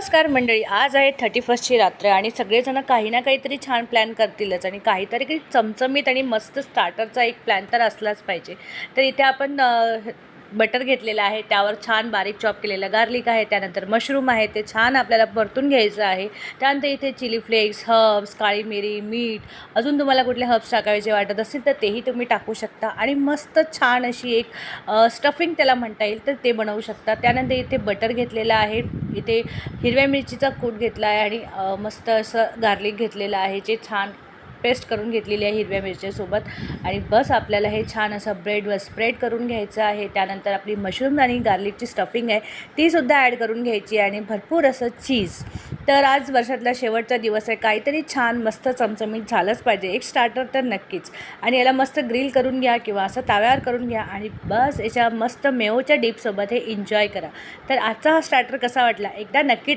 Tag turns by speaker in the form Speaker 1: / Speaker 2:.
Speaker 1: नमस्कार मंडळी, आज आहे 31ची रात्र आणि सगळेजण काही ना काहीतरी छान प्लॅन करतीलच आणि काहीतरी काही चमचमीत आणि मस्त स्टार्टरचा एक प्लॅन तर असलाच पाहिजे. तर इथे आपण बटर घेतलेलं आहे, त्यावर छान बारीक चॉप केलेलं गार्लिक आहे, त्यानंतर मशरूम आहे, ते छान आपल्याला परतून घ्यायचं आहे. त्यानंतर इथे चिली फ्लेक्स, हर्ब्स, काळी मिरी, मीठ, अजून तुम्हाला कुठले हर्ब्स टाकायचे वाटत असतील तर तेही तुम्ही टाकू शकता आणि मस्त छान अशी एक स्टफिंग त्याला म्हणता येईल तर ते बनवू शकता. त्यानंतर इथे बटर घेतलेलं आहे, इथे हिरव्या मिरचीचा कूट घेतला आहे आणि मस्त असं गार्लिक घेतलेलं आहे जे छान पेस्ट करून घेतलेली आहे हिरव्या मिरच्यासोबत. आणि बस आपल्याला हे छान असं ब्रेडवर स्प्रेड करून घ्यायचं आहे. त्यानंतर आपली मशरूम आणि गार्लिकची स्टफिंग आहे तीसुद्धा ॲड करून घ्यायची आणि भरपूर असं चीज. तर आज वर्षातला शेवटचा दिवस आहे, काहीतरी छान मस्त चमचमीत झालंच पाहिजे, एक स्टार्टर तर नक्कीच. आणि याला मस्त ग्रिल करून घ्या किंवा असं ताव्यावर करून घ्या आणि बस याच्या मस्त मेयोच्या डीपसोबत हे एन्जॉय करा. तर आजचा हा स्टार्टर कसा वाटला एकदा नक्की